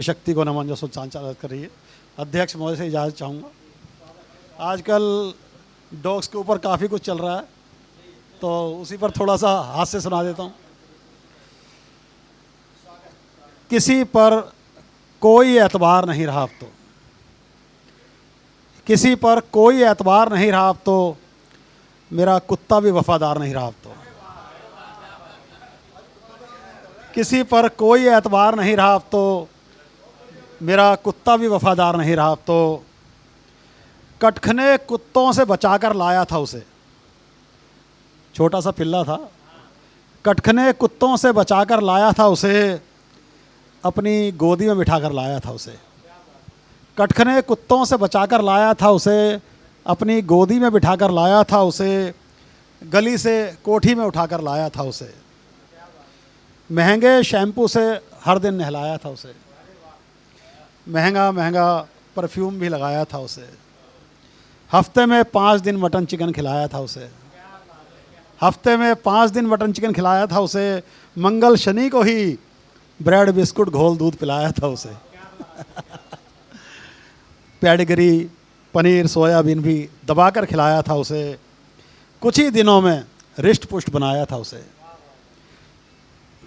शक्ति को नमन जो संचालित कर रही है। अध्यक्ष महोदय से इजाज़त चाहूँगा। आजकल डॉग्स के ऊपर काफ़ी कुछ चल रहा है, तो उसी पर थोड़ा सा हास्य सुना देता हूँ। किसी पर कोई एतबार नहीं रहा अब तो, किसी पर कोई एतबार नहीं रहा अब तो, मेरा कुत्ता भी वफादार नहीं रहा अब तो। किसी पर कोई एतबार नहीं रहा अब तो, मेरा कुत्ता भी वफादार नहीं रहा अब तो। कटखने कुत्तों से बचाकर लाया था उसे, छोटा सा पिल्ला था, कटखने कुत्तों से बचाकर लाया था उसे, अपनी गोदी में बिठाकर लाया था उसे। कटखने कुत्तों से बचाकर लाया था उसे, अपनी गोदी में बिठाकर लाया था उसे, गली से कोठी में उठाकर लाया था उसे। महंगे शैम्पू से हर दिन नहलाया था उसे, महंगा महंगा परफ्यूम भी लगाया था उसे। हफ्ते में 5 दिन मटन चिकन खिलाया था उसे, हफ्ते में 5 दिन मटन चिकन खिलाया था उसे। मंगल शनि को ही ब्रेड बिस्कुट घोल दूध पिलाया था उसे। पेडिग्री पनीर सोयाबीन भी दबाकर खिलाया था उसे। कुछ ही दिनों में रिष्ट पुष्ट बनाया था उसे,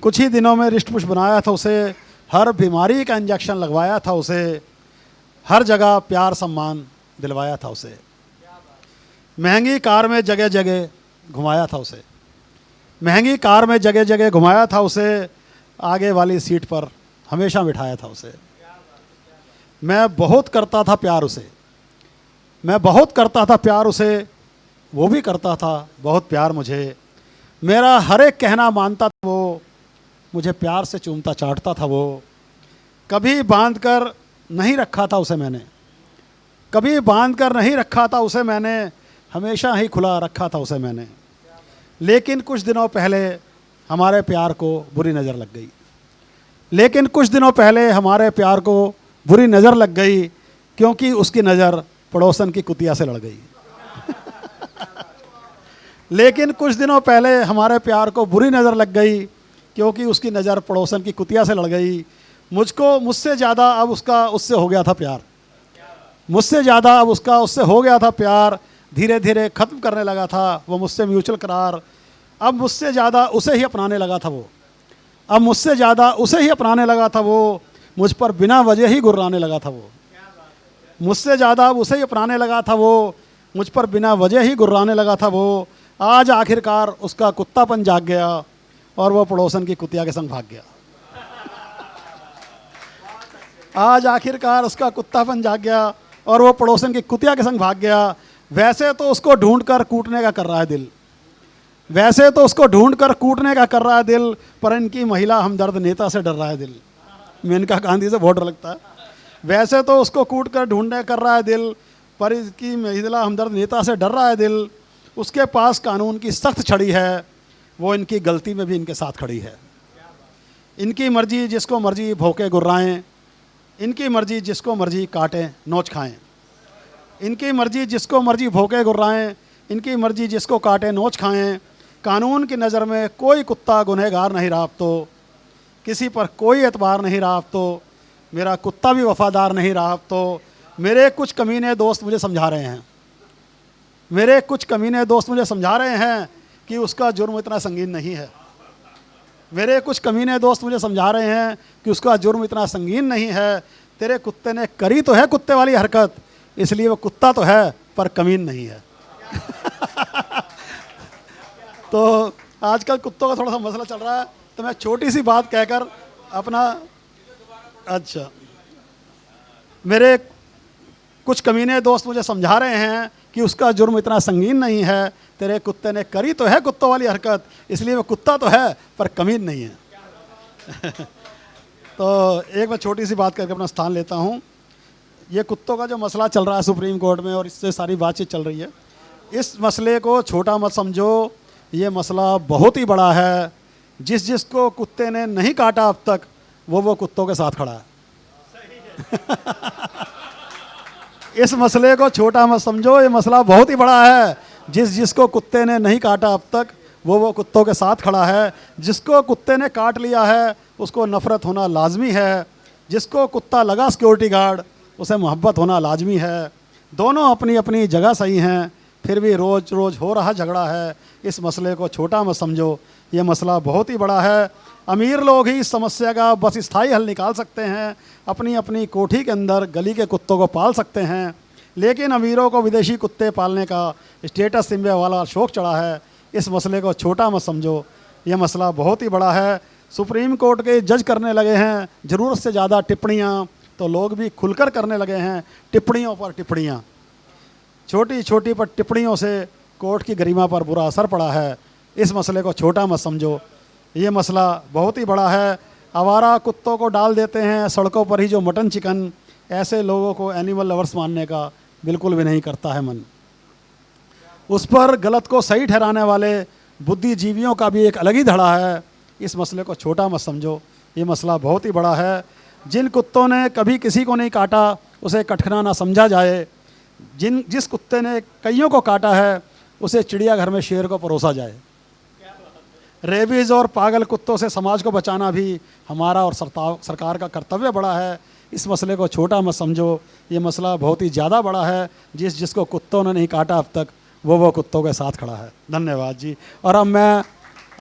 कुछ ही दिनों में रिष्ट पुष्ट बनाया था उसे। हर बीमारी का इंजेक्शन लगवाया था उसे, हर जगह प्यार सम्मान दिलवाया था उसे। महंगी कार में जगह जगह घुमाया था उसे, महंगी कार में जगह जगह घुमाया था उसे। आगे वाली सीट पर हमेशा बिठाया था उसे। मैं बहुत करता था प्यार उसे, मैं बहुत करता था प्यार उसे, वो भी करता था बहुत प्यार मुझे। मेरा हर एक कहना मानता था वो, मुझे प्यार से चूमता चाटता था वो। कभी बांध कर नहीं रखा था उसे मैंने, कभी बांध कर नहीं रखा था उसे मैंने, हमेशा ही खुला रखा था उसे मैंने। लेकिन कुछ दिनों पहले हमारे प्यार को बुरी नज़र लग गई, लेकिन कुछ दिनों पहले हमारे प्यार को बुरी नज़र लग गई, क्योंकि उसकी नज़र पड़ोसन की कुतिया से लड़ गई। लेकिन कुछ दिनों पहले हमारे प्यार को बुरी नज़र लग गई, क्योंकि उसकी नज़र पड़ोसन की कुतिया से लड़ गई। मुझसे ज़्यादा अब उसका उससे हो गया था प्यार, मुझसे ज़्यादा अब उसका उससे हो गया था प्यार। धीरे धीरे ख़त्म करने लगा था वो मुझसे म्यूचुअल करार। अब मुझसे ज़्यादा उसे ही अपनाने लगा था वो, अब मुझसे ज़्यादा उसे ही अपनाने लगा था वो। मुझ पर बिना वजह ही गुर्राने लगा था वो, मुझसे ज़्यादा अब उसे ही अपनाने लगा था वो, मुझ पर बिना वजह ही गुर्राने लगा था वो। आज आखिरकार उसका कुत्तापन जाग गया और वो पड़ोसन की कुतिया के संग भाग गया। आज आखिरकार उसका कुत्तापन जाग गया और वो पड़ोसन की कुतिया के संग भाग गया। वैसे तो उसको ढूंढ कर कूटने का कर रहा है दिल, वैसे तो उसको ढूंढ कर कूटने का कर रहा है दिल, पर इनकी महिला हमदर्द नेता से डर रहा है दिल। मेनका गांधी से बहुत डर लगता है। वैसे तो उसको कूट कर ढूंढने कर रहा है दिल, पर इसकी महिला हमदर्द नेता से डर रहा है दिल। उसके पास कानून की सख्त छड़ी है, वो इनकी गलती में भी इनके साथ खड़ी है। इनकी मर्जी जिसको मर्जी भौंके गुर्राएं, इनकी मर्जी जिसको मर्जी काटें नोच खाएं। इनकी मर्जी जिसको मर्जी भौंके गुर्राएं, इनकी मर्जी जिसको काटें नोच खाएं। कानून की नज़र में कोई कुत्ता गुनहगार नहीं रहा अब तो, किसी पर कोई एतबार नहीं रहा अब तो, मेरा कुत्ता भी वफादार नहीं रहा अब तो। मेरे कुछ कमीने दोस्त मुझे समझा रहे हैं, मेरे कुछ कमीने दोस्त मुझे समझा रहे हैं कि उसका जुर्म इतना संगीन नहीं है। मेरे कुछ कमीने दोस्त मुझे समझा रहे हैं कि उसका जुर्म इतना संगीन नहीं है। तेरे कुत्ते ने करी तो है कुत्ते वाली हरकत, इसलिए वो कुत्ता तो है पर कमीन नहीं है। तो आजकल कुत्तों का थोड़ा सा मसला चल रहा है, तो मैं छोटी सी बात कहकर अपना, अच्छा, मेरे कुछ कमीने दोस्त मुझे समझा रहे हैं कि उसका जुर्म इतना संगीन नहीं है। तेरे कुत्ते ने करी तो है कुत्तों वाली हरकत, इसलिए वो कुत्ता तो है पर कमीन नहीं है। तो एक मैं छोटी सी बात करके अपना स्थान लेता हूँ। ये कुत्तों का जो मसला चल रहा है सुप्रीम कोर्ट में और इससे सारी बातचीत चल रही है, इस मसले को छोटा मत समझो, ये मसला बहुत ही बड़ा है। जिसको कुत्ते ने नहीं काटा अब तक, वो कुत्तों के साथ खड़ा है। इस मसले को छोटा मत समझो, ये मसला बहुत ही बड़ा है। जिसको कुत्ते ने नहीं काटा अब तक, वो कुत्तों के साथ खड़ा है। जिसको कुत्ते ने काट लिया है उसको नफ़रत होना लाजमी है, जिसको कुत्ता लगा सिक्योरिटी गार्ड, उसे मोहब्बत होना लाजमी है। दोनों अपनी अपनी जगह सही हैं, फिर भी रोज़ रोज़ हो रहा झगड़ा है। इस मसले को छोटा मत समझो, ये मसला बहुत ही बड़ा है। अमीर लोग ही इस समस्या का बस स्थायी हल निकाल सकते हैं, अपनी अपनी कोठी के अंदर गली के कुत्तों को पाल सकते हैं। लेकिन अमीरों को विदेशी कुत्ते पालने का स्टेटस सिंबल वाला शौक़ चढ़ा है। इस मसले को छोटा मत समझो, ये मसला बहुत ही बड़ा है। सुप्रीम कोर्ट के जज करने लगे हैं ज़रूरत से ज़्यादा टिप्पणियाँ, तो लोग भी खुलकर करने लगे हैं टिप्पणियों पर टिप्पणियाँ। छोटी छोटी पर टिप्पणियों से कोर्ट की गरिमा पर बुरा असर पड़ा है। इस मसले को छोटा मत समझो, ये मसला बहुत ही बड़ा है। आवारा कुत्तों को डाल देते हैं सड़कों पर ही जो मटन चिकन, ऐसे लोगों को एनिमल लवर्स मानने का बिल्कुल भी नहीं करता है मन। उस पर गलत को सही ठहराने वाले बुद्धिजीवियों का भी एक अलग ही धड़ा है। इस मसले को छोटा मत समझो, ये मसला बहुत ही बड़ा है। जिन कुत्तों ने कभी किसी को नहीं काटा उसे कटखना ना समझा जाए, जिस कुत्ते ने कईयों को काटा है उसे चिड़ियाघर में शेर को परोसा जाए। रेबीज़ और पागल कुत्तों से समाज को बचाना भी हमारा और सरकार का कर्तव्य बड़ा है। इस मसले को छोटा मत समझो, ये मसला बहुत ही ज़्यादा बड़ा है। जिसको कुत्तों ने नहीं काटा अब तक, वो कुत्तों के साथ खड़ा है। धन्यवाद जी। और अब मैं